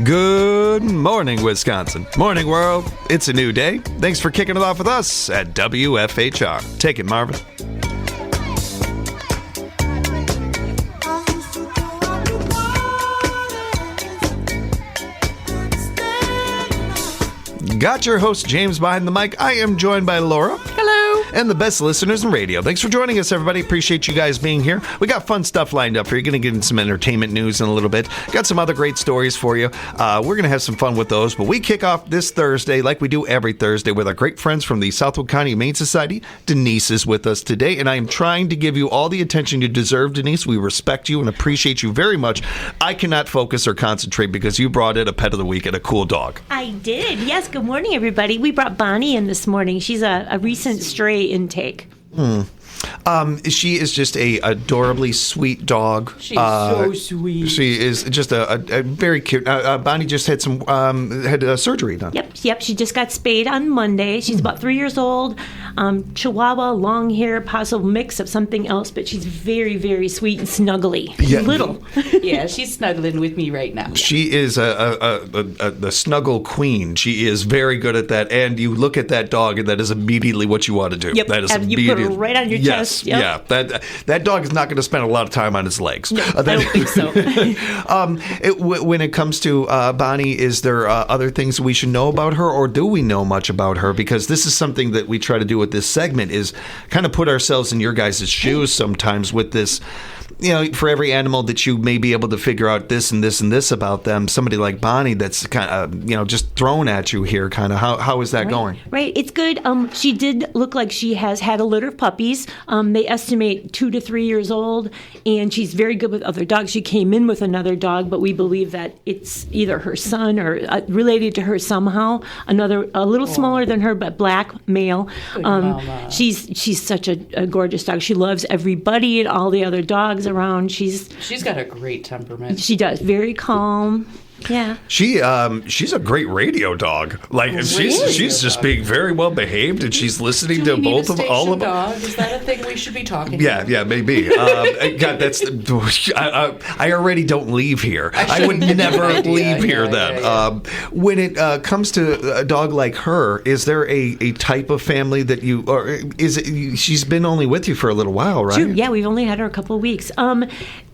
Good morning, Wisconsin. Morning, world. It's a new day. Thanks for kicking it off with us at WFHR. Take it, Marvin. Got your host, James, behind the mic. I am joined by Laura. Hello. And the best listeners in radio. Thanks for joining us, everybody. Appreciate you guys being here. We got fun stuff lined up for you. You're going to get in some entertainment news in a little bit. Got some other great stories for you. We're going to have some fun with those. But we kick off this Thursday, like we do every Thursday, with our great friends from the Southwood County Humane Society. Denise is with us today, and I am trying to give you all the attention you deserve, Denise. We respect you and appreciate you very much. I cannot focus or concentrate because you brought in a pet of the week and a cool dog. I did. Yes. Good morning, everybody. We brought Bonnie in this morning. She's a recent stray intake. She is just a adorably sweet dog. She's so sweet. She is just a very cute. Bonnie just had some surgery done. Yep. She just got spayed on Monday. She's about 3 years old. Chihuahua, long hair, possible mix of something else, but she's very, very sweet and snuggly. Yeah. Little. Yeah, she's snuggling with me right now. She is the snuggle queen. She is very good at that. And you look at that dog, and that is immediately what you want to do. Yep. That is you put her right on your chest. Yes. Yep. Yeah. That dog is not going to spend a lot of time on his legs. No, I don't think so. When it comes to Bonnie, is there other things we should know about her, or do we know much about her? Because this is something that we try to do with this segment, is kind of put ourselves in your guys' shoes sometimes with this. You know, for every animal that you may be able to figure out this and this and this about them, somebody like Bonnie that's kind of, just thrown at you here, kind of, how is that going? Right. It's good. She did look like she has had a litter of puppies. They estimate 2 to 3 years old, and she's very good with other dogs. She came in with another dog, but we believe that it's either her son or related to her somehow. A little smaller than her, but black male. She's such a gorgeous dog. She loves everybody and all the other dogs around. She's got a great temperament. She does. Very calm. Yeah. She's a great radio dog. Like she's just being very well behaved, and she's listening to both of all of them. Dog? Is that a thing we should be talking about? Yeah, maybe. God, that's I already don't leave here. I would never leave here then. Yeah. When it comes to a dog like her, is there a type of family that you, or is it? She's been only with you for a little while, right? Yeah, we've only had her a couple of weeks.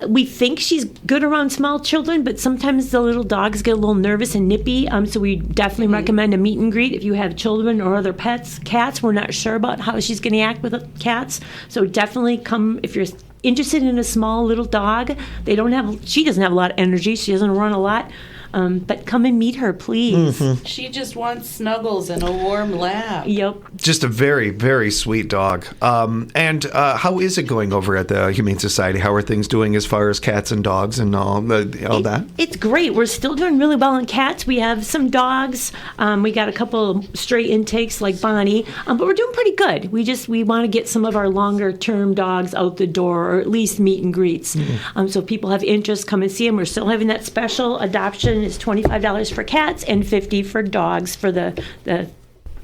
We think she's good around small children, but sometimes the little dogs get a little nervous and nippy. So we definitely recommend a meet and greet if you have children or other pets. Cats, we're not sure about how she's going to act with cats. So definitely come if you're interested in a small little dog. She doesn't have a lot of energy. She doesn't run a lot. But come and meet her, please. Mm-hmm. She just wants snuggles and a warm lap. Yep. Just a very, very sweet dog. And how is it going over at the Humane Society? How are things doing as far as cats and dogs and all that? It's great. We're still doing really well on cats. We have some dogs. We got a couple stray intakes like Bonnie, but we're doing pretty good. We want to get some of our longer term dogs out the door, or at least meet and greets. Mm-hmm. So if people have interest, come and see them. We're still having that special adoption. It's $25 for cats and $50 for dogs for the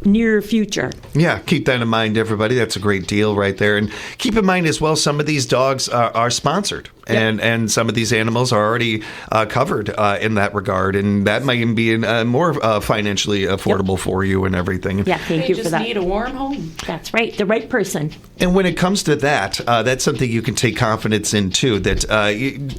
near future. Yeah, keep that in mind, everybody. That's a great deal right there. And keep in mind as well, some of these dogs are sponsored. Yep. And some of these animals are already covered in that regard, and that might even be more financially affordable for you and everything. Yeah, thank you for that. They just need a warm home. That's right, the right person. And when it comes to that, that's something you can take confidence in too. That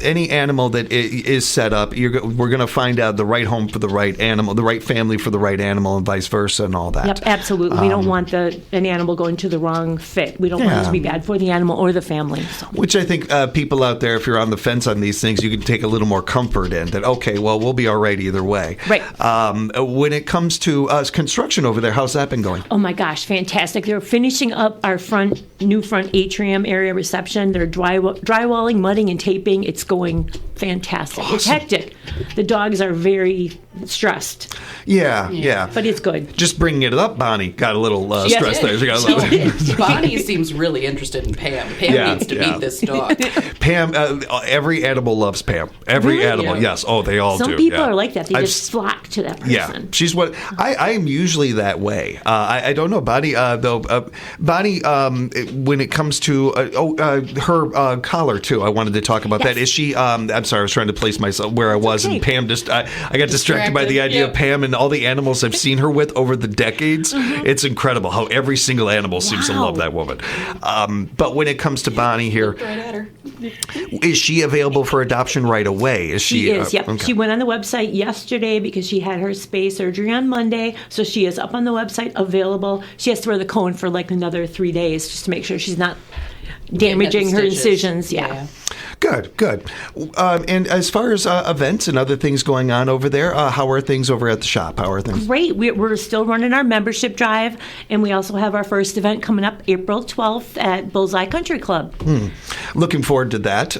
any animal that is set up, we're going to find out the right home for the right animal, the right family for the right animal, and vice versa, and all that. Yep, absolutely. We don't want an animal going to the wrong fit. We don't want it to be bad for the animal or the family. So. Which I think people out there, if you're on the fence on these things, you can take a little more comfort in that, okay, well, we'll be all right either way. Right. When it comes to construction over there, how's that been going? Oh, my gosh, fantastic. They're finishing up our new front atrium area reception. They're drywalling, mudding, and taping. It's going fantastic. Awesome. It's hectic. The dogs are very stressed. Yeah. But it's good. Just bringing it up, Bonnie got a little stressed there. She got a little Bonnie seems really interested in Pam. Pam needs to meet this dog. Pam, every animal loves Pam. Every animal, yes. Oh, they all do. Some people are like that. They just flock to that person. Yeah, she's what I am usually that way. I don't know, Bonnie. Though, Bonnie, when it comes to her collar too, I wanted to talk about that. Is she? I'm sorry, I was trying to place myself where I was and Okay. Pam just I got distracted by the idea of Pam and all the animals I've seen her with over the decades. It's incredible how every single animal seems to Wow. love that woman. But when it comes to Bonnie here, Right at her. is she available for adoption right away? Is She is, yep. okay. She went on the website yesterday because she had her spay surgery on Monday. So she is up on the website, available. She has to wear the cone for like another 3 days just to make sure she's not damaging her Stitches. incisions. Yeah. Good. And as far as events and other things going on over there, how are things over at the shop? How are things? Great. We're still running our membership drive, and we also have our first event coming up April 12th at Bullseye Country Club. Looking forward to that.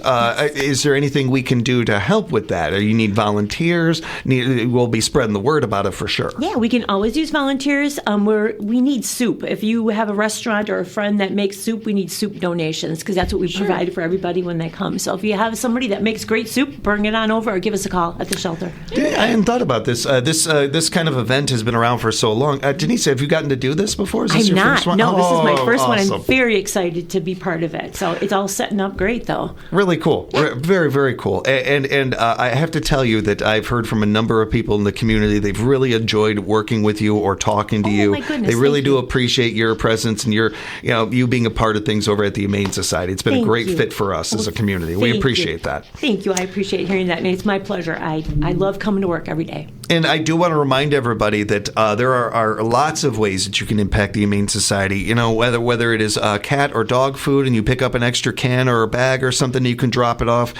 Is there anything we can do to help with that? Or you need volunteers? We'll be spreading the word about it for sure. Yeah, we can always use volunteers. We need soup. If you have a restaurant or a friend that makes soup, we need soup donations because that's what we provide for everybody when they come. So if you have somebody that makes great soup, bring it on over or give us a call at the shelter. Yeah, I hadn't thought about this. This kind of event has been around for so long. Denise, have you gotten to do this before? Is this I'm your not. first one? No, this is my first one. Awesome. I'm very excited to be part of it. So it's all setting up great, though. Really cool. Very, very cool. And I have to tell you that I've heard from a number of people in the community. They've really enjoyed working with you or talking to you. My goodness, they really thank do you. appreciate your presence and you being a part of things over at the Humane Society. It's been a Thank great you. fit for us as a community. We Thank appreciate you. that. Thank you. I appreciate hearing that, and it's my pleasure. I love coming to work every day. And I do want to remind everybody that there are lots of ways that you can impact the Humane Society. Whether it is cat or dog food, and you pick up an extra can or a bag or something, you can drop it off.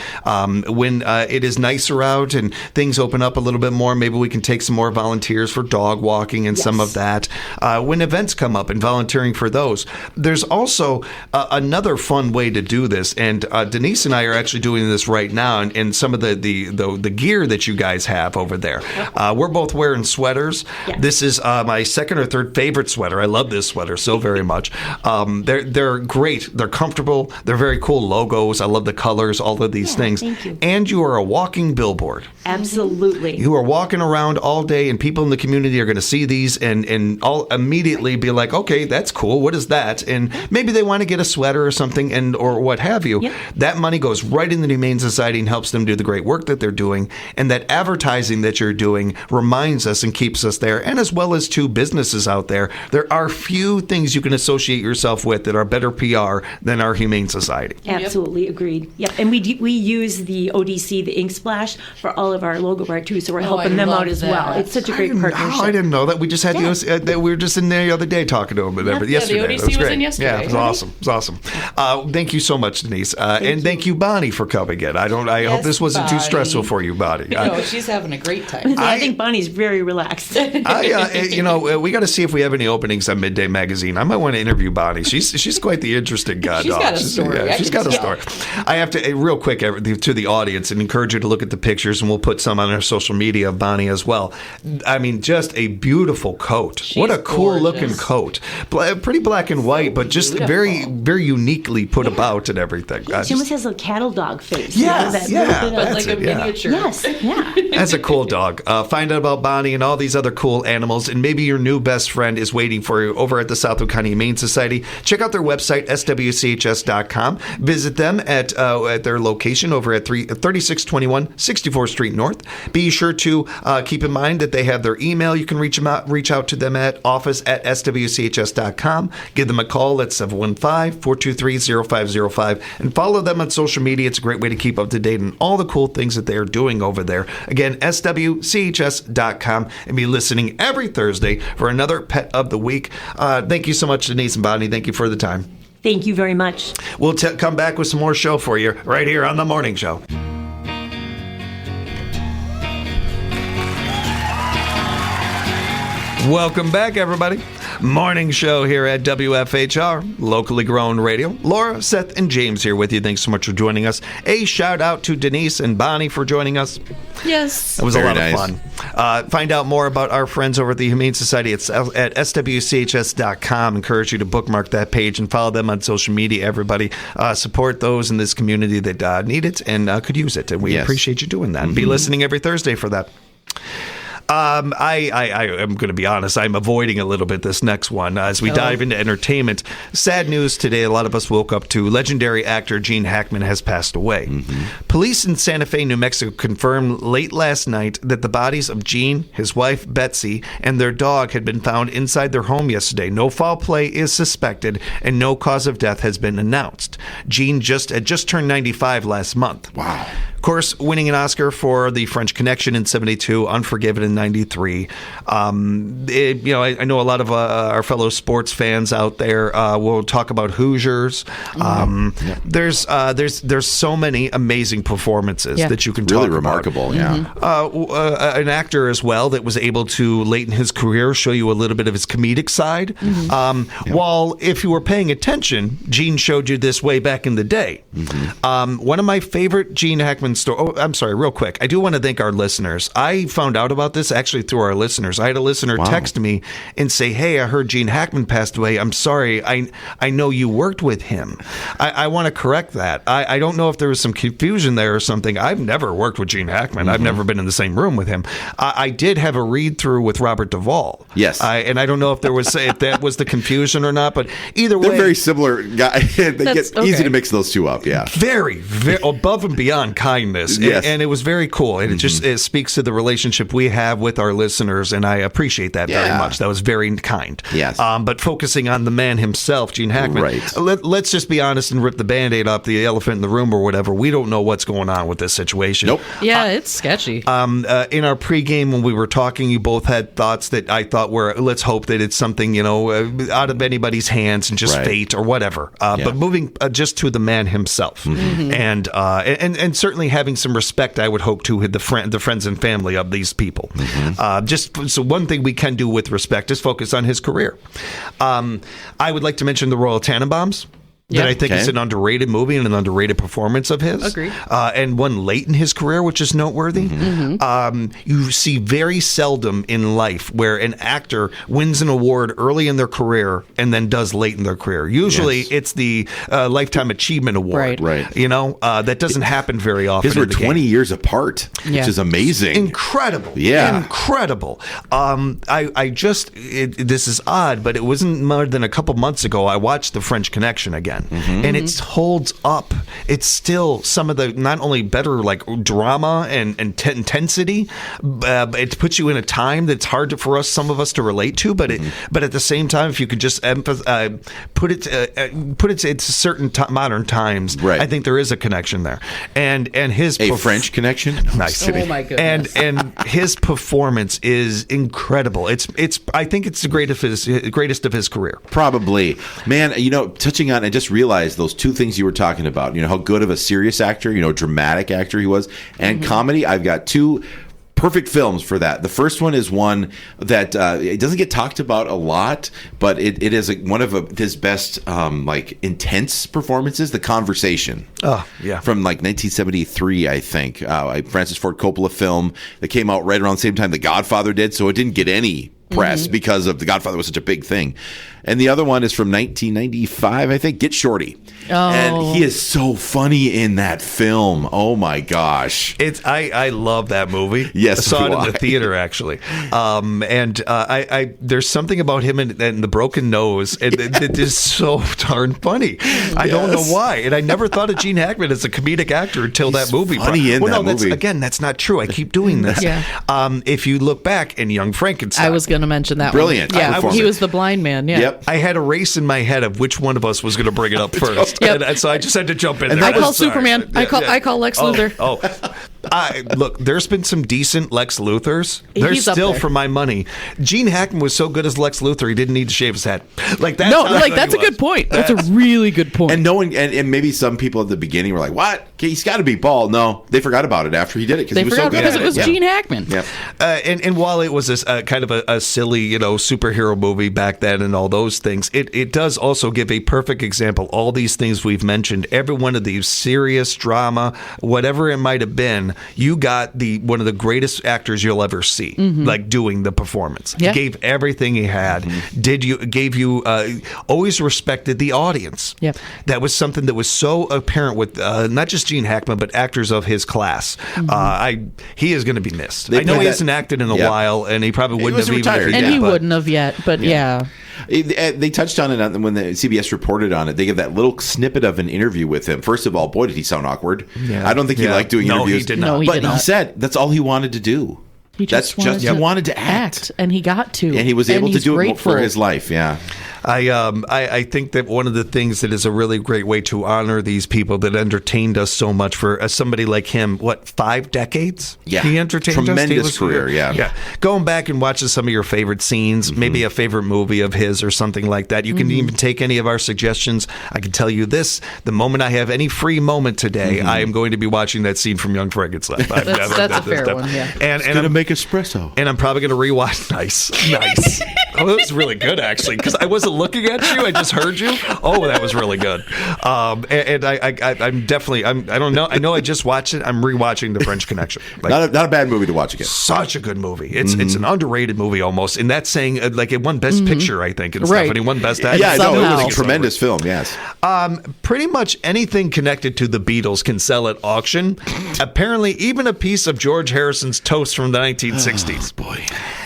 When it is nicer out and things open up a little bit more, maybe we can take some more volunteers for dog walking and some of that. When events come up and volunteering for those, there's also another fun way to do this. And Denise and I are actually doing this right now, and some of the gear that you guys have over there. We're both wearing sweaters. Yeah. This is my second or third favorite sweater. I love this sweater so very much. They're great. They're comfortable. They're very cool logos. I love the colors, all of these things. thank you. And you are a walking billboard. Absolutely. You are walking around all day, and people in the community are going to see these and all immediately be like, okay, that's cool. What is that? And maybe they want to get a sweater or something or what have you. Yep. That money goes right in the Humane Society and helps them do the great work that they're doing. And that advertising that you're doing reminds us and keeps us there. And as well as to businesses out there, there are few things you can associate yourself with that are better PR than our Humane Society. Absolutely agreed. Yep, and we use the ODC, the Ink Splash, for all of our logo art too. So we're helping I them love out as well. that. It's such a great partnership. I didn't know that. We just had we were just in there the other day talking to them. Yesterday. the That ODC was great. in yesterday. Yeah, it was awesome. It was awesome. Thank you so much, Denise, and thank you, Bonnie, for coming in. I hope this wasn't too Bonnie. stressful for you, Bonnie. No, she's having a great time. I think Bonnie's very relaxed. we got to see if we have any openings on Midday Magazine. I might want to interview Bonnie. She's quite the interesting dog. She's got a story. Yeah, she's got a story. I have to real quick to the audience and encourage you to look at the pictures, and we'll put some on our social media of Bonnie as well. I mean, just a beautiful coat. What a cool looking coat. Pretty black and white, but just very, very uniquely put about and everything. She almost has a cattle dog face. Yes, yeah. But That's like a it, yeah. miniature. Yes, yeah. That's a cool dog. Find out about Bonnie and all these other cool animals, and maybe your new best friend is waiting for you over at the Southwood County Humane Society. Check out their website, swchs.com. Visit them at their location over at 3621 64th Street North. Be sure to keep in mind that they have their email. You can reach out to them at office@swchs.com. Give them a call at 715-423-0505 and follow them on social media. It's a great way to keep up to date on all the cool things that they are doing over there. Again, swchs.com, and be listening every Thursday for another Pet of the Week. Thank you so much, Denise and Bonnie. Thank you for the time. Thank you very much. We'll come back with some more show for you right here on The Morning Show. Welcome back, everybody. Morning show here at WFHR, locally grown radio. Laura, Seth, and James here with you. Thanks so much for joining us. A shout out to Denise and Bonnie for joining us. Yes. It was Very a lot nice. of fun. Find out more about our friends over at the Humane Society at swchs.com. Encourage you to bookmark that page and follow them on social media. Everybody support those in this community that need it and could use it. And we Yes. appreciate you doing that. And be listening every Thursday for that. I am going to be honest. I'm avoiding a little bit this next one as we dive into entertainment. Sad news today. A lot of us woke up to legendary actor Gene Hackman has passed away. Police in Santa Fe, New Mexico, confirmed late last night that the bodies of Gene, his wife Betsy, and their dog had been found inside their home yesterday. No foul play is suspected, and no cause of death has been announced. Gene had just turned 95 last month. Wow. Of course, winning an Oscar for The French Connection in 72, Unforgiven in 93. I know a lot of our fellow sports fans out there will talk about Hoosiers. There's so many amazing performances that you can talk really about. Remarkable, An actor as well that was able to, late in his career, show you a little bit of his comedic side. While if you were paying attention, Gene showed you this way back in the day. One of my favorite Gene Hackman story. Oh, I'm sorry, real quick. I do want to thank our listeners. I found out about this actually through our listeners. I had a listener text me and say, "Hey, I heard Gene Hackman passed away. I'm sorry. I know you worked with him." I want to correct that. I don't know if there was some confusion there or something. I've never worked with Gene Hackman. I've never been in the same room with him. I did have a read through with Robert Duvall. Yes, and I don't know if that was the confusion or not. But either way, they're very similar guys. Easy to mix those two up. Yeah, very, very above and beyond kindness. Yes. And it was very cool. And it speaks to the relationship we have with our listeners, and I appreciate that very much. That was very kind. Yes. But focusing on the man himself, Gene Hackman, let's just be honest and rip the Band-Aid off the elephant in the room or whatever. We don't know what's going on with this situation. Nope. Yeah, it's sketchy. In our pregame when we were talking, you both had thoughts that I thought were, let's hope that it's something, out of anybody's hands and just fate or whatever. But moving just to the man himself. And certainly having some respect, I would hope, to the friends and family of these people. Just so one thing we can do with respect is focus on his career. I would like to mention the Royal Tenenbaums. That I think is an underrated movie and an underrated performance of his. Agreed. And one late in his career, which is noteworthy. You see very seldom in life where an actor wins an award early in their career and then does late in their career. Usually it's the Lifetime Achievement Award. Right. That doesn't happen very often. His were 20 years apart, which is amazing. Incredible. Yeah. Incredible. This is odd, but it wasn't more than a couple months ago I watched The French Connection again. And it holds up. It's still some of the not only better like drama and intensity, it puts you in a time that's hard for some of us to relate to. But at the same time, if you could just put it into certain modern times, I think there is a connection there. And his French connection. Nice. Oh my goodness. And his performance is incredible. I think it's the greatest of his career. Probably, man. Touching on and just realize those two things you were talking about. How good of a serious actor, dramatic actor he was, and comedy. I've got two perfect films for that. The first one is one that it doesn't get talked about a lot, but it is one of his best intense performances. The Conversation. Oh yeah, from 1973, I think. Francis Ford Coppola film that came out right around the same time The Godfather did, so it didn't get any press because of The Godfather was such a big thing. And the other one is from 1995, I think, Get Shorty. Oh. And he is so funny in that film. Oh my gosh. I love that movie. Yes, I saw it in the theater actually. There's something about him and the broken nose. It is so darn funny. I don't know why. And I never thought of Gene Hackman as a comedic actor until that movie. Funny in that movie. That's not true. I keep doing this. If you look back in Young Frankenstein, I was going to mention that. Brilliant. One. Yeah, he was the blind man. Yeah. Yep. I had a race in my head of which one of us was going to bring it up first. And so I just had to jump in there. I call Superman. I call Lex Luthor. Look, there's been some decent Lex Luthors. There's still, for my money. Gene Hackman was so good as Lex Luthor, he didn't need to shave his head. That's a good point. That's a really good point. And no one, and maybe some people at the beginning were like, "What? He's got to be bald." No, they forgot about it after he did it because he was so good at it. Because it was Gene Hackman. Yeah. And while it was kind of a silly, superhero movie back then and all those things, it does also give a perfect example. All these things we've mentioned, every one of these serious drama, whatever it might have been, you got one of the greatest actors you'll ever see, like doing the performance. Yeah. He gave everything he had. Always respected the audience. Yep. That was something that was so apparent with not just Gene Hackman, but actors of his class. He is going to be missed. I know he hasn't acted in a while, and he probably wouldn't have even retired. And he wouldn't have yet, but yeah. They touched on it when the CBS reported on it. They gave that little snippet of an interview with him. First of all, boy, did he sound awkward. Yeah. I don't think he liked doing interviews. No, he did not. No, he but did he not. said that's all he wanted to do. He wanted to act. And he got to. And he was able to he's do grateful. it for his life, yeah. I think that one of the things that is a really great way to honor these people that entertained us so much for somebody like him, 5 decades? Yeah. He entertained us. Tremendous career, yeah. Going back and watching some of your favorite scenes, maybe a favorite movie of his or something like that. You can even take any of our suggestions. I can tell you this, the moment I have any free moment today, I am going to be watching that scene from Young Frankenstein. That's a fair one, yeah. And Going to make espresso. And I'm probably going to rewatch. Nice. Oh, that was really good, actually, because I wasn't looking at you. I just heard you. Oh, that was really good. And I'm definitely. I don't know. I know. I just watched it. I'm rewatching The French Connection. Not a bad movie to watch again. Such a good movie. It's an underrated movie almost. And that's saying it won Best Picture, I think, and stuff. And it won Best Actor. Yeah, no, it was Somehow. a tremendous film. Yes. Pretty much anything connected to the Beatles can sell at auction. Apparently, even a piece of George Harrison's toast from the 1960s. Oh, boy.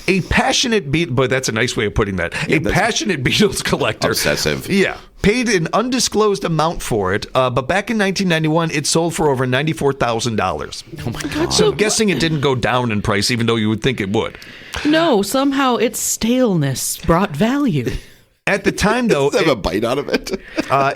A passionate boy, that's a nice way of putting that. A passionate Beatles collector. Obsessive. Yeah. Paid an undisclosed amount for it, but back in 1991, it sold for over $94,000. Oh, my God. So I'm guessing it didn't go down in price, even though you would think it would. No, somehow its staleness brought value. At the time, though, Let's have a bite out of it.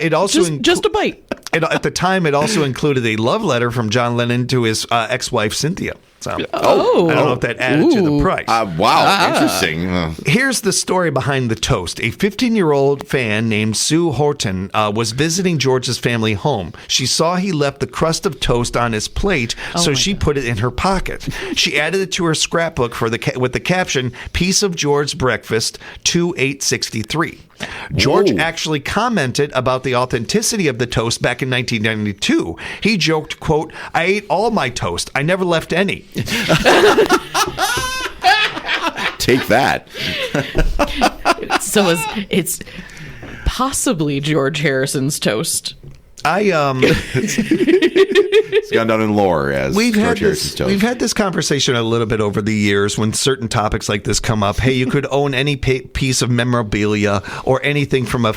it also Just a bite. at the time, it also included a love letter from John Lennon to his ex-wife Cynthia. So I don't know if that added to the price. Wow, interesting. Here's the story behind the toast. A 15-year-old fan named Sue Horton was visiting George's family home. She saw he left the crust of toast on his plate, so she put it in her pocket. She added it to her scrapbook with the caption, "Piece of George's breakfast, 2863." George actually commented about the authenticity of the toast back in 1992. He joked, quote, "I ate all my toast. I never left any." Take that. So it's possibly George Harrison's toast. It's gone down in lore as George Harrison's toast. We've had this conversation a little bit over the years when certain topics like this come up. Hey, you could own any piece of memorabilia or anything from a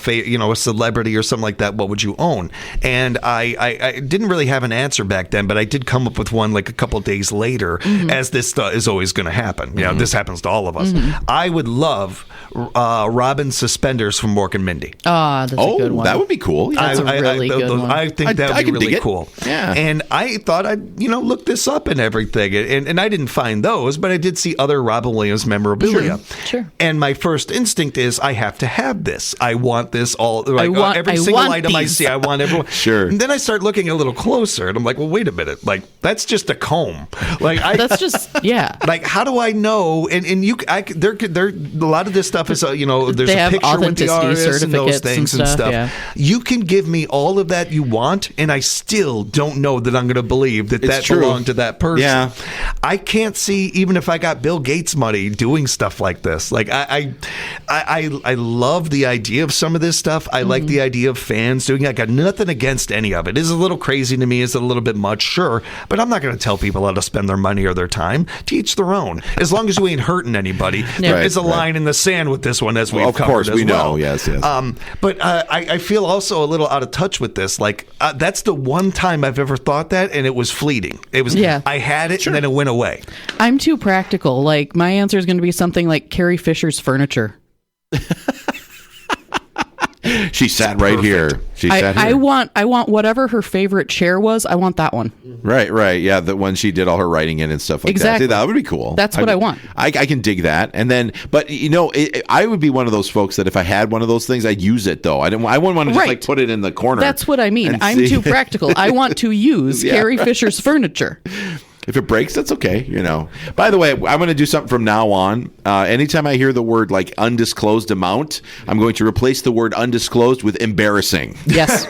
celebrity or something like that. What would you own? And I didn't really have an answer back then, but I did come up with one like a couple days later, as this is always going to happen. You know, this happens to all of us. I would love Robin's suspenders from Mork and Mindy. That's a good one. That would be cool. Yeah. That's a really good one. I think that would be really cool. Yeah. And I thought I'd, look this up and everything. And I didn't find those, but I did see other Robin Williams memorabilia. Sure. And my first instinct is I have to have this. I want this all. Like, every single item I see, I want everyone. Sure. And then I start looking a little closer and I'm like, well, wait a minute. Like, that's just a comb. Like, That's just, yeah. Like, how do I know? And there a lot of this stuff is, there's They a have picture with the authenticity artist and those certificates things and and stuff, stuff. yeah. You can give me all of that you want, and I still don't know that I'm going to believe that that true. belonged to that person. Yeah. I can't see, even if I got Bill Gates money, doing stuff like this. Like, I love the idea of some of this stuff. I like the idea of fans doing it. I got nothing against any of it. It's a little crazy to me. It's a little bit much, sure. But I'm not going to tell people how to spend their money or their time. To each their own. As long as you ain't hurting anybody. There is a line in the sand with this one, as we've covered. Of course, we well. know. Yes. But I feel also a little out of touch with this. Like, that's the one time I've ever thought that, and it was fleeting. It was, I had it, and then it went away. I'm too practical. Like, my answer is going to be something like Carrie Fisher's furniture. She sat right here. She sat here. I want whatever her favorite chair was. I want that one. Right. Yeah, the one she did all her writing in and stuff like Exactly. that. That would be cool. That's what I want. I can dig that. And then, but I would be one of those folks that if I had one of those things, I'd use it though. I wouldn't want to just like put it in the corner. That's what I mean. I'm too practical. I want to use Carrie Fisher's furniture. If it breaks, that's okay. By the way, I'm going to do something from now on. Anytime I hear the word like undisclosed amount, I'm going to replace the word undisclosed with embarrassing. Yes.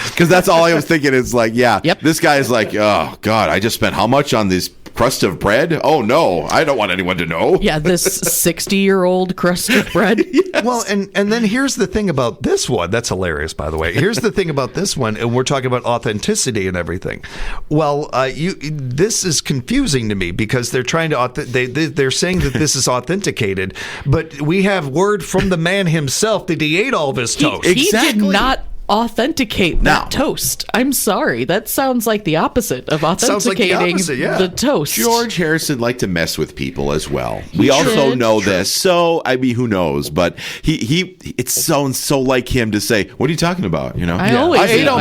Because that's all I was thinking is like, Yep. this guy is like, oh, God, I just spent how much on this crust of bread? Oh, no, I don't want anyone to know. Yeah, this 60-year-old crust of bread. Well, and then here's the thing about this one. That's hilarious, by the way. Here's the thing about this one, and we're talking about authenticity and everything. Well, this is confusing to me because they're trying to they're saying that this is authenticated, but we have word from the man himself that he ate all of his toast. He did not authenticate that toast. I'm sorry. That sounds like the opposite of authenticating the toast. George Harrison liked to mess with people as well. We also know this. So, I mean, who knows? But it sounds so like him to say, what are you talking about? I ate all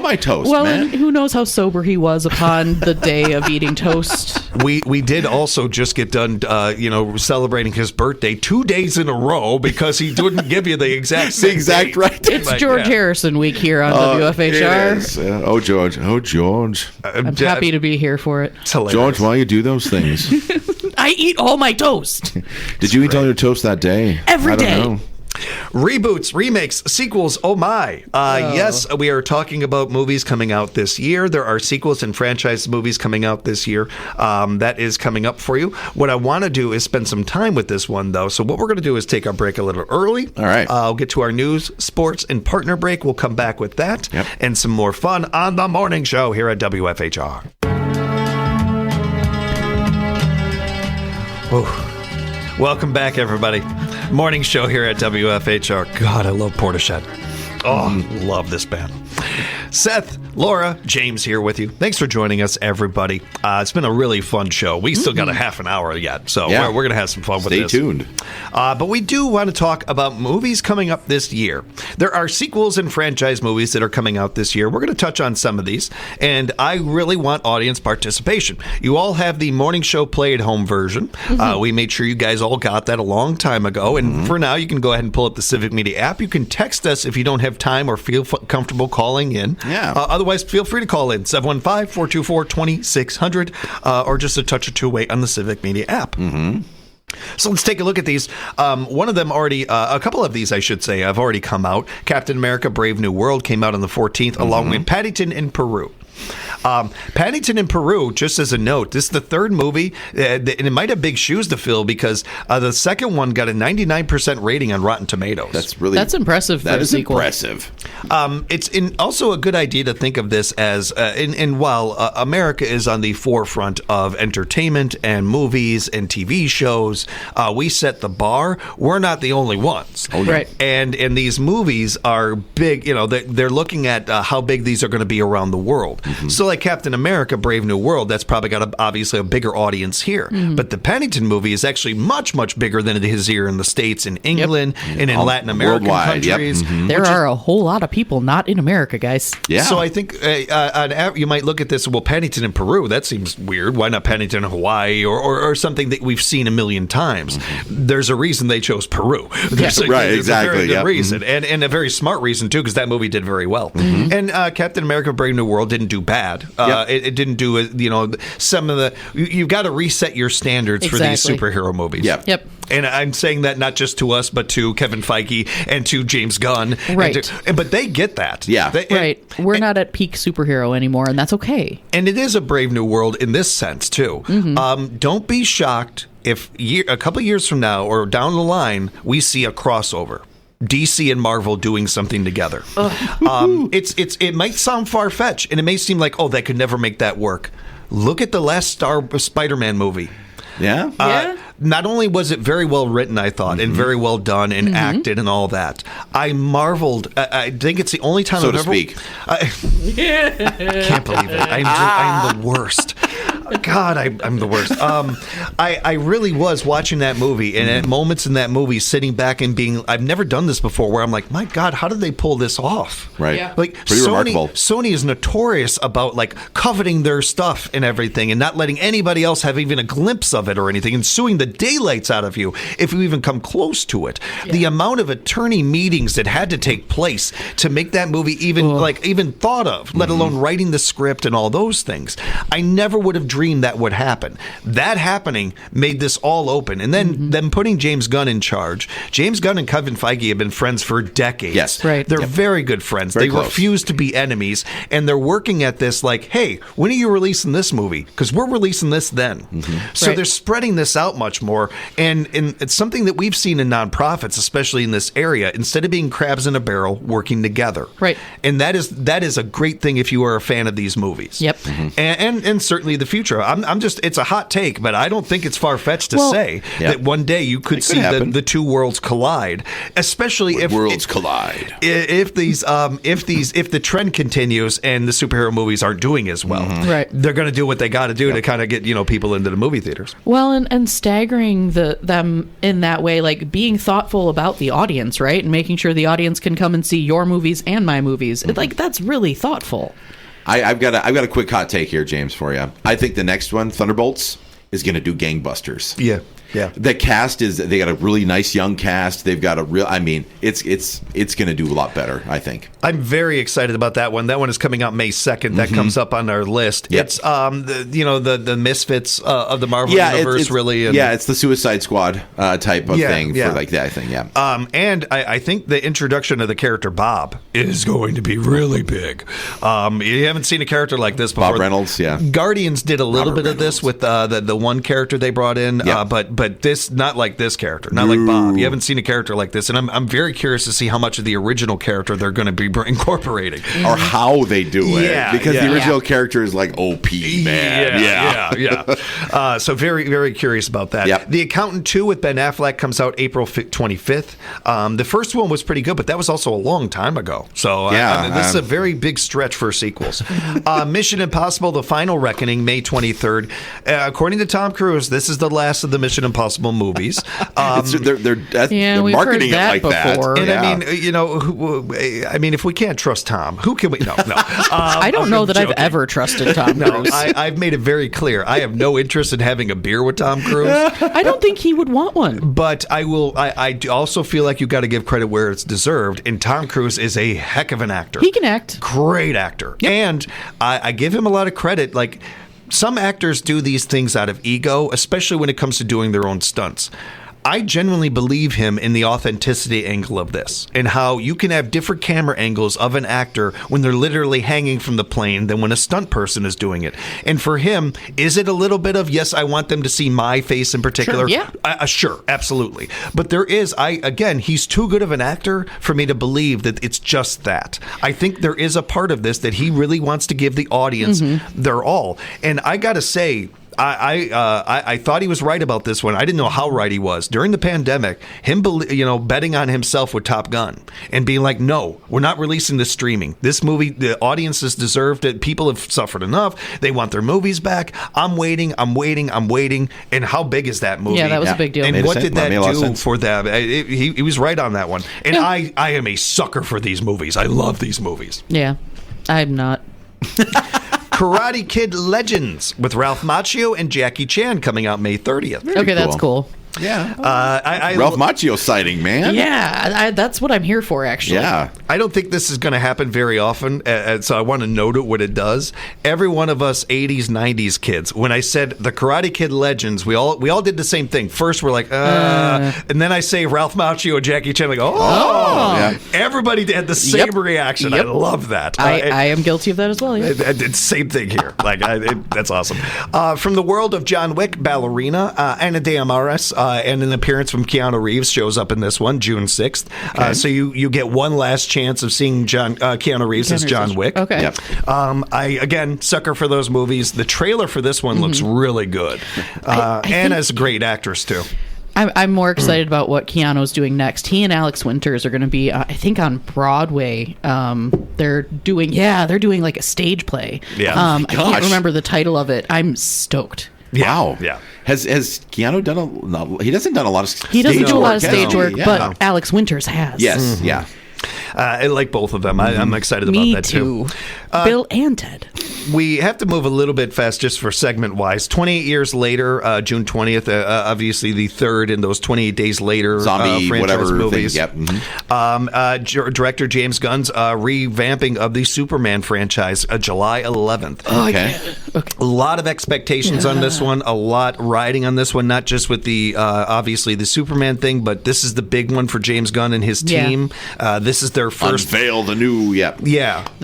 my toast, well, man. And who knows how sober he was upon the day of eating toast. We did also just get done, celebrating his birthday 2 days in a row because he didn't give you the exact same date. Right. It's George Harrison week here on WFHR. Oh, George. I'm happy to be here for it. George, why you do those things? I eat all my toast. Did you eat all your toast that day? Every day. I don't know. Reboots, remakes, sequels, oh my. Yes, we are talking about movies coming out this year. There are sequels and franchise movies coming out this year. That is coming up for you. What I want to do is spend some time with this one, though. So what we're going to do is take our break a little early. All right. I'll get to our news, sports, and partner break. We'll come back with that and some more fun on the morning show here at WFHR. Oh. Welcome back, everybody. Morning show here at WFHR. God, I love Portishead. Oh, love this band. Seth, Laura, James here with you. Thanks for joining us, everybody. It's been a really fun show. We still got a half an hour yet, so we're going to have some fun with this. Stay tuned. But we do want to talk about movies coming up this year. There are sequels and franchise movies that are coming out this year. We're going to touch on some of these, and I really want audience participation. You all have the morning show play at home version. We made sure you guys all got that a long time ago, and for now, you can go ahead and pull up the Civic Media app. You can text us if you don't have time or feel comfortable calling in. Yeah. Otherwise, feel free to call in 715-424-2600 or just a touch or two away on the Civic Media app. So let's take a look at these. One of them already, a couple of these, I should say, have already come out. Captain America: Brave New World came out on the 14th, along with Paddington in Peru. Paddington in Peru, just as a note, this is the third movie, and it might have big shoes to fill because the second one got a 99% rating on Rotten Tomatoes. That's impressive. That is sequel. impressive. It's also a good idea to think of this as, while America is on the forefront of entertainment and movies and TV shows, we set the bar. We're not the only ones. Oh, no. Right. And these movies are big. They're looking at how big these are going to be around the world. So like Captain America: Brave New World, that's probably got obviously a bigger audience here. But the Paddington movie is actually much, much bigger than it is here in the States, in England, and in Latin American worldwide, countries. There are a whole lot of people not in America, guys. Yeah. So I think you might look at this, well, Paddington in Peru, that seems weird. Why not Paddington in Hawaii or something that we've seen a million times? There's a reason they chose Peru. There's exactly. a very good reason, and a very smart reason, too, because that movie did very well. And Captain America: Brave New World didn't do bad. It didn't do, some of the... You've got to reset your standards for these superhero movies. Yep. And I'm saying that not just to us, but to Kevin Feige and to James Gunn. Right. But they get that. Yeah. We're not at peak superhero anymore, and that's okay. And it is a Brave New World in this sense, too. Don't be shocked if a couple of years from now or down the line, we see a crossover. DC and Marvel doing something together. It might sound far-fetched, and it may seem like, that could never make that work. Look at the last Spider-Man movie. Yeah? Not only was it very well written, I thought, and very well done and acted and all that, I marveled. I think it's the only time so I've to ever... speak. I can't believe it. I'm the worst. God, I'm the worst. I really was watching that movie, and at moments in that movie, sitting back and being, I've never done this before, where I'm like, my God, how did they pull this off? Right. Yeah. Like Pretty remarkable. Sony is notorious about coveting their stuff and everything, and not letting anybody else have even a glimpse of it or anything, and suing the daylights out of you if you even come close to it. Yeah. The amount of attorney meetings that had to take place to make that movie even thought of, let alone writing the script and all those things. I never would would have dreamed that would happen. That happening made this all open. And then them putting James Gunn in charge. James Gunn and Kevin Feige have been friends for decades. Yes. Right. They're very good friends. Very they close. refuse to be enemies. And they're working at this like, hey, when are you releasing this movie? Because we're releasing this then. So Right. they're spreading this out much more. And it's something that we've seen in nonprofits, especially in this area, instead of being crabs in a barrel, working together. Right. And that is a great thing if you are a fan of these movies. Yep. And certainly the future. I'm just, it's a hot take, but I don't think it's far-fetched to Well, say Yeah. that one day you could It could see happen. the two worlds collide, especially if Worlds collide. if the trend continues and the superhero movies aren't doing as well. Right. They're going to do what they got to do to kind of get people into the movie theaters. Well, and staggering them in that way, like being thoughtful about the audience, right? And making sure the audience can come and see your movies and my movies. Like, that's really thoughtful. I've got a quick hot take here, James, for you. I think the next one, Thunderbolts, is going to do gangbusters. Yeah. The cast they got a really nice young cast. They've got it's going to do a lot better, I think. I'm very excited about that one. That one is coming out May 2nd. That comes up on our list. Yep. It's the misfits of the Marvel universe, it's really. And, it's the Suicide Squad type of thing for like that thing. Yeah. And I think the introduction of the character Bob is going to be really big. You haven't seen a character like this before. Bob Reynolds, yeah. Guardians did a little bit of this with the one character they brought in, Yep. but this, not like this character, not like Bob. You haven't seen a character like this, and I'm very curious to see how much of the original character they're going to be incorporating. Or how they do it. Yeah, because yeah. the original character is like OP, man. Yeah. So very, very curious about that. Yep. The Accountant 2 with Ben Affleck comes out April 25th. The first one was pretty good, but that was also a long time ago. So this is a very big stretch for sequels. Mission Impossible: The Final Reckoning, May 23rd. According to Tom Cruise, this is the last of the Mission Impossible movies. They're we've marketing heard it like that before. that. And Yeah. I mean, if we can't trust Tom, who can we? No. I don't know that I've ever trusted Tom No, Cruise. I've made it very clear. I have no interest in having a beer with Tom Cruise. I don't think he would want one. But I will. I do also feel like you got to give credit where it's deserved. And Tom Cruise is a heck of an actor. He can act. Great actor. Yep. And I give him a lot of credit. Like, some actors do these things out of ego, especially when it comes to doing their own stunts. I genuinely believe him in the authenticity angle of this, and how you can have different camera angles of an actor when they're literally hanging from the plane than when a stunt person is doing it. And for him, is it a little bit of, yes, I want them to see my face in particular? Sure, yeah. Sure, absolutely. But there is, he's too good of an actor for me to believe that it's just that. I think there is a part of this that he really wants to give the audience their all. And I got to say, I thought he was right about this one. I didn't know how right he was. During the pandemic, him betting on himself with Top Gun and being like, no, we're not releasing this streaming. This movie, the audiences deserved it. People have suffered enough. They want their movies back. I'm waiting. And how big is that movie? Yeah, that was a big deal. And what did that do for them? He was right on that one. And I am a sucker for these movies. I love these movies. Yeah, I'm not. Karate Kid Legends with Ralph Macchio and Jackie Chan coming out May 30th. Okay, that's cool. Yeah. Ralph Macchio sighting, man. Yeah, that's what I'm here for, actually. Yeah. I don't think this is going to happen very often, so I want to note it what it does. Every one of us 80s, 90s kids, when I said the Karate Kid Legends, we all did the same thing. First, we're like, and then I say Ralph Macchio and Jackie Chan, like, Yeah. Everybody had the same reaction. I love that. I am guilty of that as well. Yeah. Same thing here. That's awesome. From the world of John Wick, Ballerina, Ana de Armas, and an appearance from Keanu Reeves shows up in this one, June 6th. Okay. So you get one last chance of seeing Keanu Reeves as John Wick. Okay. Yep. I, again, sucker for those movies. The trailer for this one looks really good. Anna's a great actress, too. I'm more excited about what Keanu's doing next. He and Alex Winters are going to be, I think, on Broadway. They're doing like a stage play. Yeah. I can't remember the title of it. I'm stoked. Wow. Yeah. Has Keanu done he hasn't done a lot of stage work. He doesn't do a lot of has stage he? work, Yeah. but Alex Winters has. Yes. Yeah. I like both of them. I'm excited about Me that, too. Bill and Ted. We have to move a little bit fast just for segment-wise. 28 years later, June 20th, obviously the third in those 28 days later zombie franchise whatever movies. Thing. Yep. Director James Gunn's revamping of the Superman franchise, July 11th. Okay. A lot of expectations on this one, a lot riding on this one, not just with the obviously the Superman thing, but this is the big one for James Gunn and his team. This is their first unveil the new,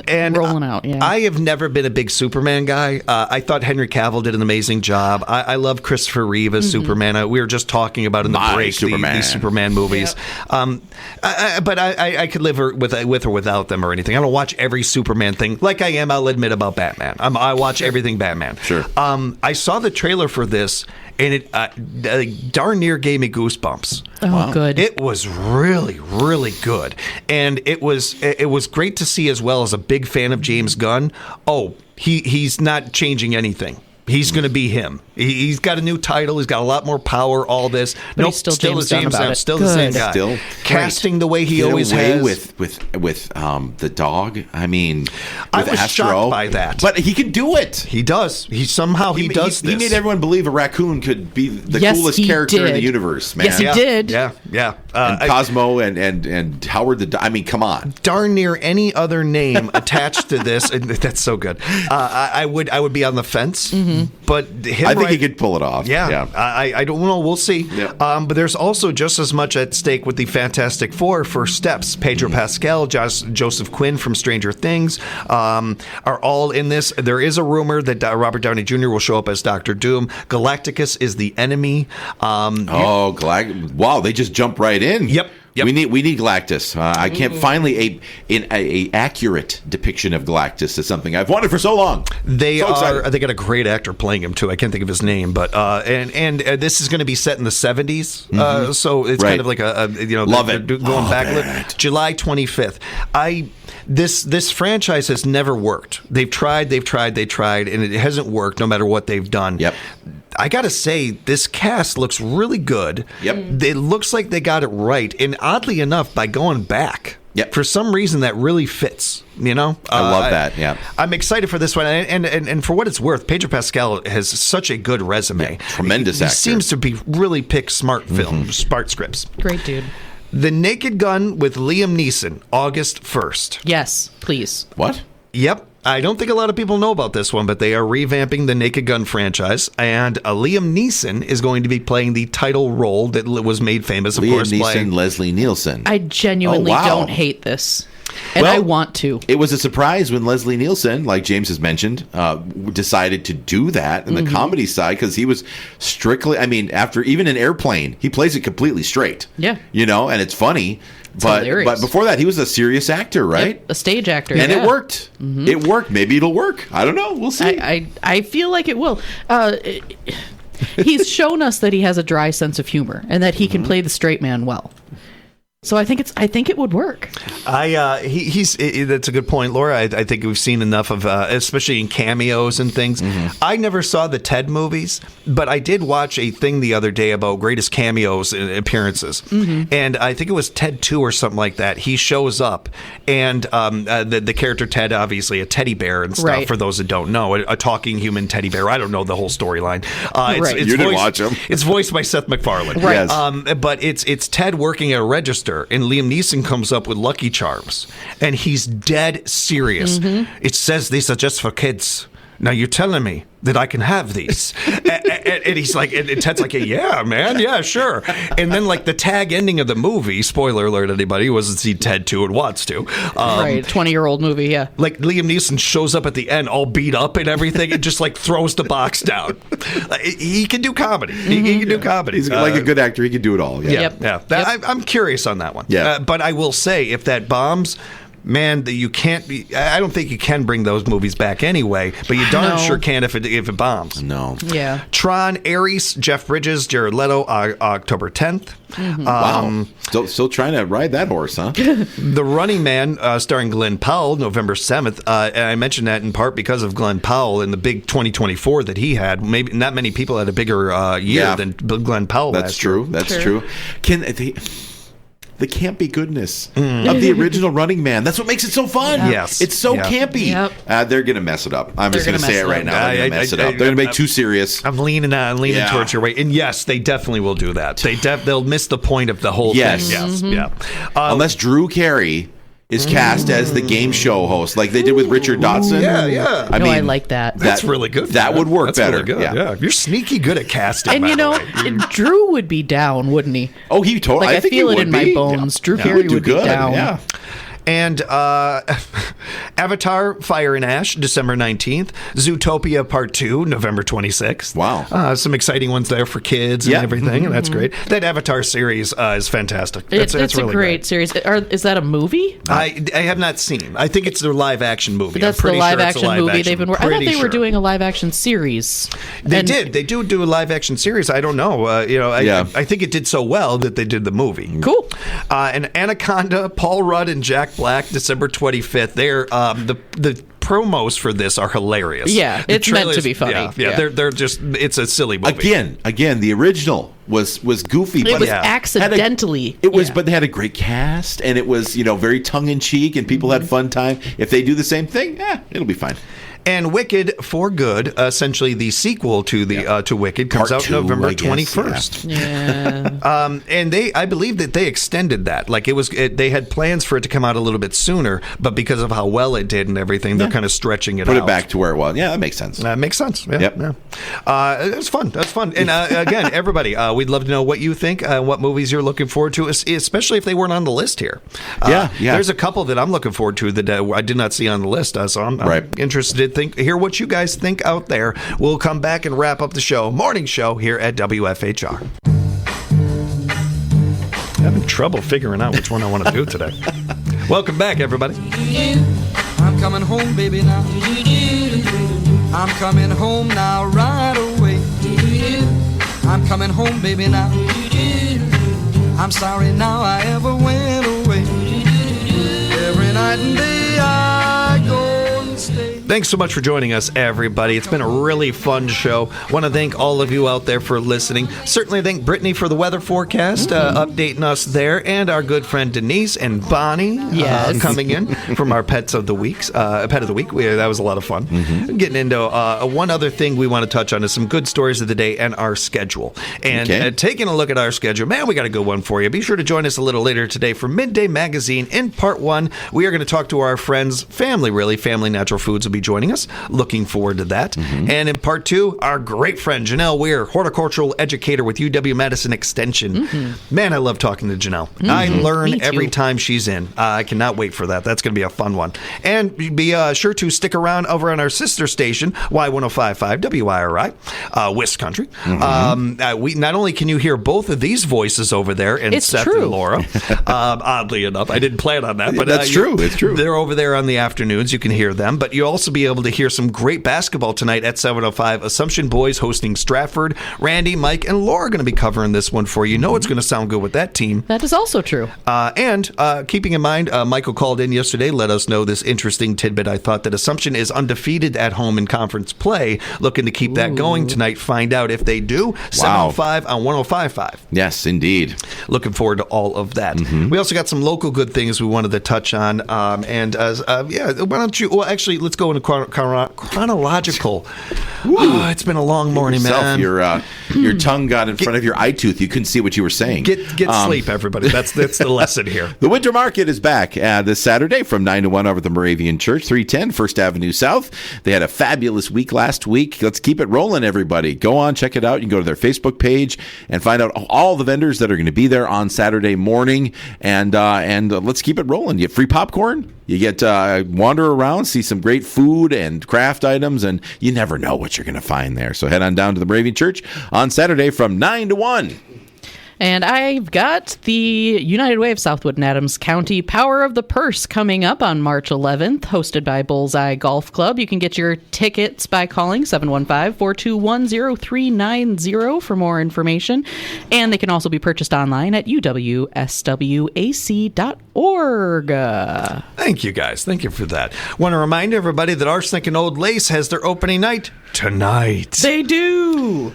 and rolling out. Yeah, I have never been a big Superman guy. I thought Henry Cavill did an amazing job. I love Christopher Reeve as Superman. We were just talking about in the break these Superman movies. But I could live with or without them or anything. I don't watch every Superman thing like I am. I'll admit about Batman. I watch everything Batman. Sure. I saw the trailer for this, and it darn near gave me goosebumps. Oh, good. It was really, really good, and it was great to see as well. As a big fan of James Gunn, he's not changing anything. He's going to be him. He's got a new title. He's got a lot more power. All this. But he's still James Gunn about it. Still the same guy. Still casting the way he always has. With the dog. I mean, I with was Astro, shocked by that. But he can do it. He does. He does this. He made everyone believe a raccoon could be the coolest character in the universe, man. Yes, he did. Yeah. And Cosmo and Howard the. I mean, come on. Darn near any other name attached to this. And that's so good. I would be on the fence. But I think he could pull it off. Yeah. I don't know. We'll see. Yeah. But there's also just as much at stake with the Fantastic Four first steps. Pedro Pascal, Joseph Quinn from Stranger Things are all in this. There is a rumor that Robert Downey Jr. will show up as Dr. Doom. Galacticus is the enemy. Wow, they just jump right in. Yep. We need Galactus. I can't finally a accurate depiction of Galactus is something I've wanted for so long. They got a great actor playing him too. I can't think of his name, but and this is going to be set in the 70s. So it's kind of like love it. Going back July 25th. This franchise has never worked. They've tried, and it hasn't worked no matter what they've done. Yep. I got to say, this cast looks really good. Yep. It looks like they got it right. And oddly enough, by going back, for some reason, that really fits. I love that. Yeah. I'm excited for this one. And for what it's worth, Pedro Pascal has such a good resume. Yeah, tremendous actor. He seems to be really pick smart films, smart scripts. Great dude. The Naked Gun with Liam Neeson, August 1st. Yes, please. What? Yep. I don't think a lot of people know about this one, but they are revamping the Naked Gun franchise, and Liam Neeson is going to be playing the title role that was made famous, of course, Liam Neeson, playing Leslie Nielsen. I genuinely don't hate this. And I want to. It was a surprise when Leslie Nielsen, like James has mentioned, decided to do that in the comedy side, because he was strictly, after even an Airplane, he plays it completely straight. Yeah. And it's funny. But before that, he was a serious actor, right? Yep, a stage actor. And it worked. It worked. Maybe it'll work. I don't know. We'll see. I feel like it will. He's shown us that he has a dry sense of humor and that he can play the straight man well. So I think it would work. That's a good point, Laura. I think we've seen enough of, especially in cameos and things. I never saw the Ted movies, but I did watch a thing the other day about greatest cameos and appearances, and I think it was Ted 2 or something like that. He shows up, and the character Ted, obviously a teddy bear and stuff. Right. For those that don't know, a talking human teddy bear. I don't know the whole storyline. Right. You didn't watch him. It's voiced by Seth MacFarlane. Right. Yes. But it's Ted working at a register, and Liam Neeson comes up with Lucky Charms, and he's dead serious. It says these are just for kids. Now you're telling me that I can have these? and he's like, and Ted's like, yeah, man, yeah, sure. And then like the tag ending of the movie, spoiler alert, anybody who hasn't seen Ted 2 and wants to. Right, 20-year-old movie, yeah. Like Liam Neeson shows up at the end all beat up and everything and just like throws the box down. He can do comedy. He can do comedy. He's like a good actor. He can do it all. Yeah. Yep. I'm curious on that one. Yeah. But I will say, if that bombs, man, you can't be. I don't think you can bring those movies back anyway. But you darn sure can if it bombs. No. Yeah. Tron, Ares, Jeff Bridges, Jared Leto, October 10th. Wow. Still trying to ride that horse, huh? The Running Man, starring Glenn Powell, November 7th. And I mentioned that in part because of Glenn Powell and the big 2024 that he had. Maybe not many people had a bigger year than Glenn Powell. That's true. That's true. Can the campy goodness of the original Running Man. That's what makes it so fun. Yes. It's so campy. Yep. They're going to mess it up. I'm just going to say it right now. They're going to mess it up. They're going to make too serious. I'm leaning towards your way. And yes, they definitely will do that. They'll miss the point of the whole Yes. thing. Yes. Yeah. Unless Drew Carey is cast as the game show host, like they did with Richard Dotson. Yeah. I like that. That's really good. That would work That's better. Really good. Yeah. You're sneaky good at casting. And by the way. Drew would be down, wouldn't he? Oh, he totally. Like I think feel he it would in my be. bones. Drew He Carey would do would be good. down. Yeah. And Avatar Fire and Ash, December 19th. Zootopia Part 2, November 26th. Wow. Some exciting ones there for kids and everything, and that's great. That Avatar series is fantastic. It's really a great series. Is that a movie? I have not seen. I think it's their live action movie. That's I'm pretty the live sure it's a action movie they've been. I thought they were doing a live action series. They did. They do a live action series. I don't know. I think it did so well that they did the movie. Cool. And Anaconda, Paul Rudd and Jack Black, December 25th. They're the promos for this are hilarious. Yeah, it's meant to be funny. Yeah. They're just. It's a silly movie. Again, the original was goofy. It was accidentally. But they had a great cast, and it was very tongue in cheek, and people had fun time. If they do the same thing, it'll be fine. And Wicked for Good, essentially the sequel to the to Wicked, comes Part out 2, November I guess, 21st. Yeah. And I believe that they extended that. Like they had plans for it to come out a little bit sooner, but because of how well it did and everything, they're kind of stretching it out. Put it back to where it was. Yeah, that makes sense. That makes sense. Yeah, Yep. Yeah. It was fun. That's fun. And again, everybody, we'd love to know what you think, what movies you're looking forward to, especially if they weren't on the list here. Yeah. There's a couple that I'm looking forward to that I did not see on the list, so I'm interested to hear what you guys think out there. We'll come back and wrap up the show, morning show here at WFHR. Having trouble figuring out which one I want to do today. Welcome back, everybody. I'm coming home, baby, now. I'm coming home now, right away. I'm coming home, baby, now. I'm sorry now I ever went away. Every night and day I go and stay. Thanks so much for joining us, everybody. It's been a really fun show. Want to thank all of you out there for listening. Certainly thank Brittany for the weather forecast, updating us there, and our good friend Denise and Bonnie coming in from our Pet of the Week. That was a lot of fun. Getting into one other thing we want to touch on is some good stories of the day and our schedule. And taking a look at our schedule, man, we got a good one for you. Be sure to join us a little later today for Midday Magazine. In part 1, we are going to talk to our friends, Family Natural Foods will be joining us. Looking forward to that. And in part 2, our great friend Janelle Weir, horticultural educator with UW-Madison Extension. Man, I love talking to Janelle. I learn every time she's in. I cannot wait for that. That's going to be a fun one. And be sure to stick around over on our sister station, Y1055 WIRI, West Country. We not only can you hear both of these voices over there, and Seth and Laura. Oddly enough, I didn't plan on that, but that's true. It's true. They're over there on the afternoons. You can hear them, but you also be able to hear some great basketball tonight at 7:05. Assumption Boys hosting Stratford. Randy, Mike, and Laura are going to be covering this one for you. Know it's going to sound good with that team. That is also true. And keeping in mind, Michael called in yesterday, let us know this interesting tidbit. I thought that Assumption is undefeated at home in conference play. Looking to keep that going tonight. Find out if they do. 7:05 on 105.5. Yes, indeed. Looking forward to all of that. We also got some local good things we wanted to touch on. Why don't you? Well, actually, let's go into chronological. Oh, it's been a long morning, man. Your tongue got in front of your eye tooth. You couldn't see what you were saying. Get sleep, everybody. That's the lesson here. The Winter Market is back this Saturday from 9 to 1 over at the Moravian Church, 310 First Avenue South. They had a fabulous week last week. Let's keep it rolling, everybody. Go on, check it out. You can go to their Facebook page and find out all the vendors that are going to be there on Saturday morning. And let's keep it rolling. You get free popcorn. You get wander around, see some great food and craft items, and you never know what you're going to find there. So head on down to the Moravian Church on Saturday from 9 to 1. And I've got the United Way of Southwood and Adams County Power of the Purse coming up on March 11th, hosted by Bullseye Golf Club. You can get your tickets by calling 715-421-0390 for more information. And they can also be purchased online at uwswac.org. Thank you, guys. Thank you for that. Want to remind everybody that Arsenic and Old Lace has their opening night tonight. They do.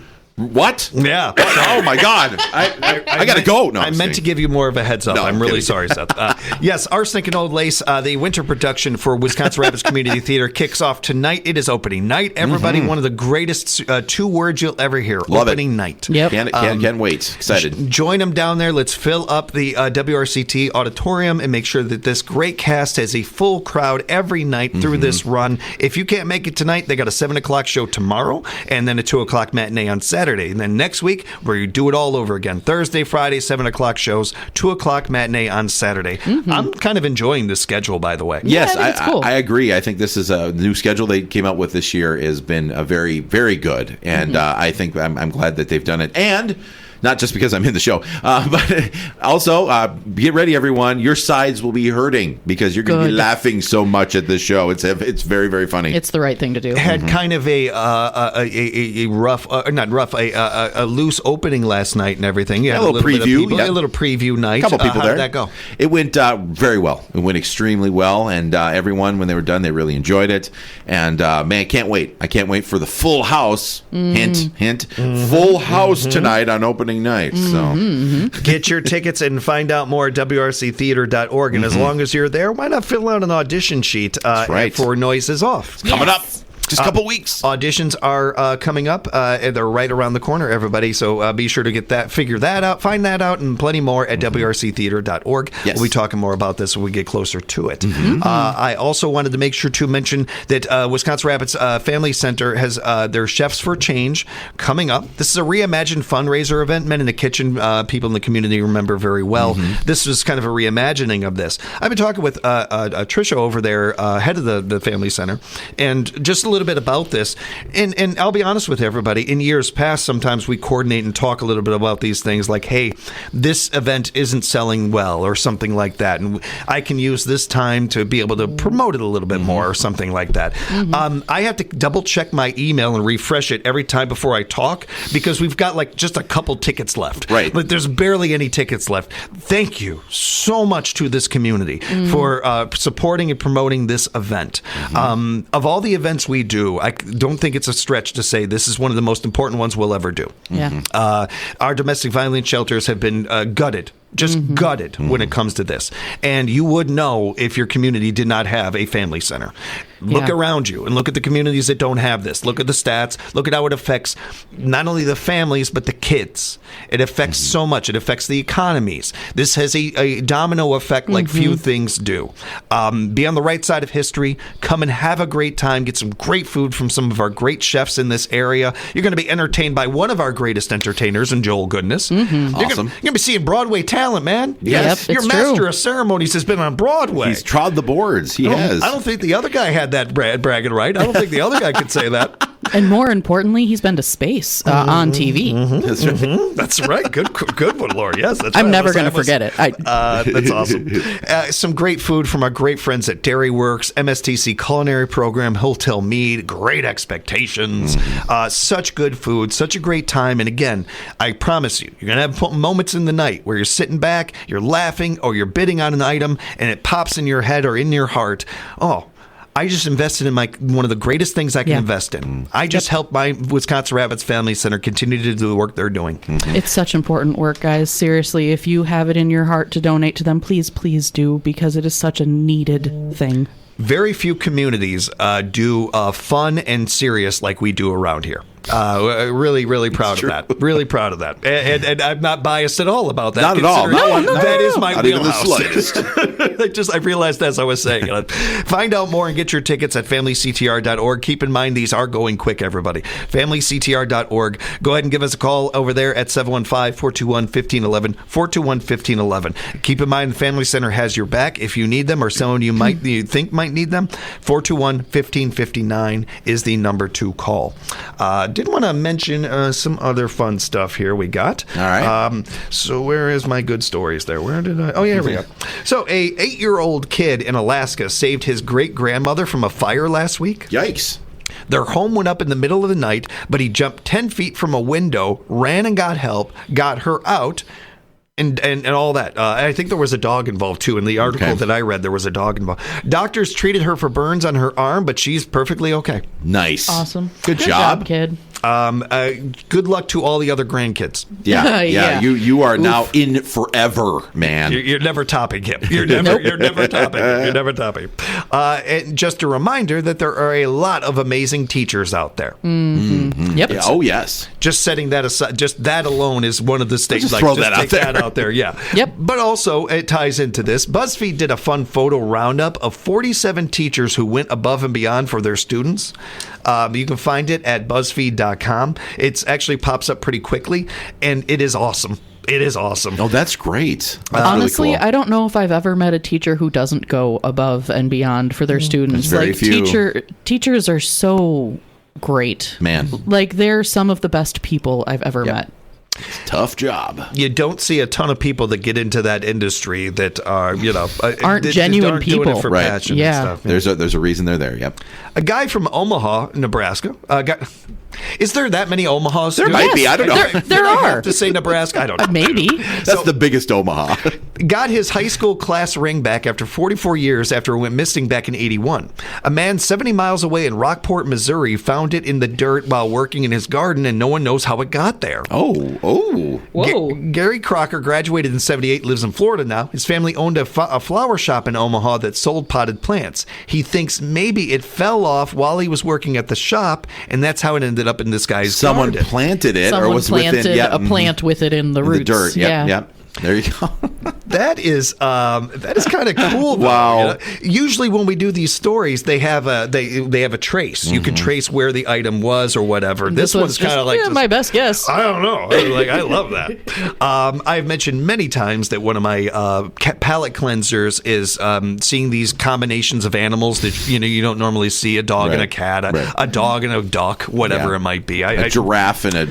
What? Yeah. Oh my God! I gotta go. No, I meant to give you more of a heads up. No, I'm really kidding. sorry, Seth. Yes, Arsenic and Old Lace, the winter production for Wisconsin Rapids Community Theater kicks off tonight. It is opening night. Everybody, one of the greatest 2 words you'll ever hear. Love opening it. night. Yep. Can't wait. Excited. Join them down there. Let's fill up the WRCT auditorium and make sure that this great cast has a full crowd every night through this run. If you can't make it tonight, they got a 7 o'clock show tomorrow and then a 2 o'clock matinee on Saturday. And then next week, where you do it all over again. Thursday, Friday, 7 o'clock shows, 2 o'clock matinee on Saturday. I'm kind of enjoying this schedule, by the way. Yes, I think it's cool. I agree. I think this is a new schedule they came out with this year has been a very, very good. And I think I'm glad that they've done it. And not just because I'm in the show, but also get ready, everyone. Your sides will be hurting because you're going to be laughing so much at this show. It's very, very funny. It's the right thing to do. Had kind of a rough, not rough, a loose opening last night and everything. You had a little bit of preview, people, yeah. a little preview night. A couple people how there. Did that go? It went very well. It went extremely well, and everyone, when they were done, they really enjoyed it. And man, can't wait. I can't wait for the full house. Hint, hint. Full house tonight on opening night. So Get your tickets and find out more at WRCtheater.org. And as long as you're there, why not fill out an audition sheet right. for Noises Off? coming up. Just a couple weeks. Auditions are coming up. And they're right around the corner, everybody. So be sure to figure that out, find that out, and plenty more at WRCtheater.org. Yes. We'll be talking more about this when we get closer to it. I also wanted to make sure to mention that Wisconsin Rapids Family Center has their Chefs for Change coming up. This is a reimagined fundraiser event. Men in the Kitchen, people in the community remember very well. This was kind of a reimagining of this. I've been talking with Tricia over there, head of the Family Center, and just a little bit about this. And I'll be honest with everybody, in years past, sometimes we coordinate and talk a little bit about these things like, hey, this event isn't selling well or something like that. And I can use this time to be able to promote it a little bit more or something like that. I have to double check my email and refresh it every time before I talk because we've got like just a couple tickets left. Right. Like there's barely any tickets left. Thank you so much to this community for supporting and promoting this event. Of all the events we do, I don't think it's a stretch to say this is one of the most important ones we'll ever do. Yeah. Our domestic violence shelters have been gutted. Just gutted when it comes to this. And you would know if your community did not have a family center. Look around you and look at the communities that don't have this. Look at the stats. Look at how it affects not only the families, but the kids. It affects so much. It affects the economies. This has a domino effect like few things do. Be on the right side of history. Come and have a great time. Get some great food from some of our great chefs in this area. You're going to be entertained by one of our greatest entertainers in Joel Goodness. Awesome. You're going to be seeing Broadway talent, man. Yes. Yep, Your it's master true. of ceremonies has been on Broadway. He's trod the boards. He has. I don't think the other guy had that bragging right. I don't think the other guy could say that. And more importantly, he's been to space on TV. That's right. That's right. Good one, Lord. Yes, that's right. I'm never going to forget it. That's awesome. Some great food from our great friends at Dairy Works, MSTC Culinary Program, Hotel Mead, Great Expectations. Such good food, such a great time. And again, I promise you, you're going to have moments in the night where you're sitting back, you're laughing, or you're bidding on an item, and it pops in your head or in your heart. Oh, I just invested in one of the greatest things I can invest in. I just helped my Wisconsin Rapids Family Center continue to do the work they're doing. It's such important work, guys. Seriously, if you have it in your heart to donate to them, please do, because it is such a needed thing. Very few communities do fun and serious like we do around here. Really, really proud of that. Really proud of that. And I'm not biased at all about that. Not at all. considering That is my Not even the wheelhouse. slightest. I realized as I was saying it. Find out more and get your tickets at FamilyCTR.org. Keep in mind, these are going quick, everybody. FamilyCTR.org. Go ahead and give us a call over there at 715-421-1511, 421-1511. Keep in mind, the Family Center has your back if you need them or someone you think might need them. 421-1559 is the number to call. Did want to mention some other fun stuff here we got. All right. So where is my good stories there? Where did I? Oh, yeah, here we go. So a 8-year-old kid in Alaska saved his great-grandmother from a fire last week. Yikes. Their home went up in the middle of the night, but he jumped 10 feet from a window, ran and got help, got her out, and all that. I think there was a dog involved too. In the article that I read, there was a dog involved. Doctors treated her for burns on her arm, but she's perfectly okay. Nice. Awesome. Good job, kid. Good luck to all the other grandkids. Yeah. Yeah. You are now in forever, man. You're never topping him. You're never topping him. You're never topping him. And just a reminder that there are a lot of amazing teachers out there. Mm-hmm. Yep. Yeah, oh, yes. Just setting that aside, just that alone is one of the statements. Just throw that out there. That out there, yeah. Yep. But also, it ties into this. BuzzFeed did a fun photo roundup of 47 teachers who went above and beyond for their students. You can find it at BuzzFeed.com. It actually pops up pretty quickly, and it is awesome. It is awesome. Oh, that's great. That's Honestly, really cool. I don't know if I've ever met a teacher who doesn't go above and beyond for their students. There's very few. Teachers are so great. Man. Like, they're some of the best people I've ever met. Tough job. You don't see a ton of people that get into that industry that are, Aren't genuine people. doing it for passion and stuff. There's a reason they're there. Yep. A guy from Omaha, Nebraska. Is there that many Omahas? There might be. I don't know. There are. To say Nebraska, I don't know. Maybe. That's the biggest Omaha. Got his high school class ring back after 44 years after it went missing back in 81. A man 70 miles away in Rockport, Missouri found it in the dirt while working in his garden, and no one knows how it got there. Oh. Whoa. Gary Crocker graduated in 78, lives in Florida now. His family owned a flower shop in Omaha that sold potted plants. He thinks maybe it fell off while he was working at the shop, and that's how it ended up in this guy's Someone garden. planted it, Someone or was planted within a plant with it in the roots. the dirt. Yep. There you go. That is kind of cool. Though, Wow. Usually when we do these stories, they have a trace. You can trace where the item was or whatever. This one's kind of like my best guess. I don't know. I love that. I've mentioned many times that one of my palate cleansers is seeing these combinations of animals that you don't normally see: a dog and a cat, a dog and a duck, whatever it might be. A giraffe and a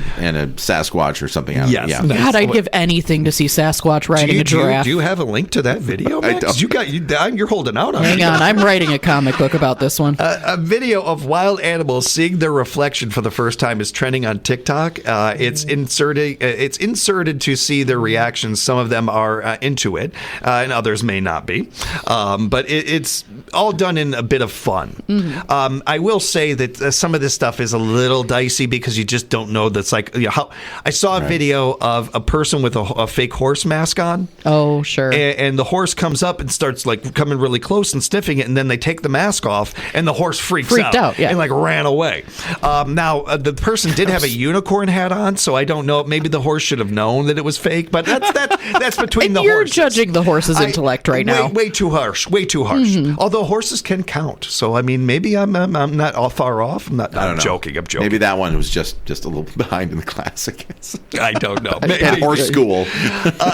Sasquatch or something. Yes. Yeah. God, I'd give anything to see Sasquatch riding a giraffe. Do you have a link to that video, Max? I don't. You're holding out on Hang it. on, I'm writing a comic book about this one. A video of wild animals seeing their reflection for the first time is trending on TikTok. It's inserted to see their reactions. Some of them are into it, and others may not be. But it's all done in a bit of fun. Mm-hmm. I will say that some of this stuff is a little dicey because you just don't know. That's like how I saw a video of a person with a fake horse mask on. Oh, sure. And the horse comes up and starts like coming really close and sniffing it, and then they take the mask off, and the horse freaked out yeah. and like ran away. Now the person did have a unicorn hat on, so I don't know. Maybe the horse should have known that it was fake, but that's between the You're horses. judging the horse's intellect right now. Way too harsh. Way too harsh. Mm-hmm. Although horses can count, so I mean, maybe I'm not all far off. I'm joking. Maybe that one was just a little behind in the class, I guess. I don't know. At horse school.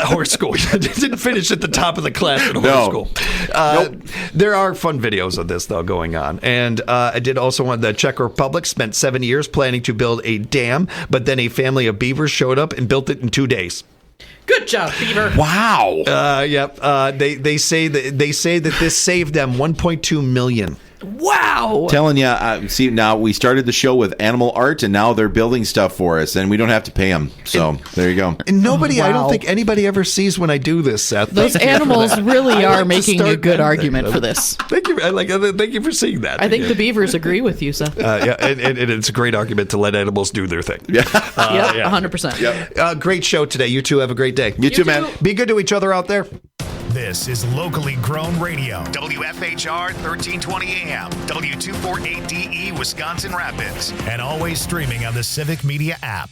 Horse school. Didn't finish at the top of the class at horse school. Nope. There are fun videos of this, though, going on. And I did also want the Czech Republic spent 7 years planning to build a dam, but then a family of beavers showed up and built it in 2 days. Good job, Beaver. Wow. Yep. They say that this saved them $1.2 million. Wow. Telling you, see, now we started the show with animal art, and now they're building stuff for us, and we don't have to pay them. So there you go. And nobody, Wow. I don't think anybody ever sees when I do this, Seth. Those Thank you for animals that. really I are like to making a start good that argument thing. for this. Thank you. Thank you for seeing that. I think the beavers agree with you, Seth. Yeah, and it's a great argument to let animals do their thing. Yeah. Yep, 100%. Yep. Great show today. You two have a great day. You too, man. Be good to each other out there. This is locally grown radio. WFHR 1320 AM, W248DE, Wisconsin Rapids, and always streaming on the Civic Media app.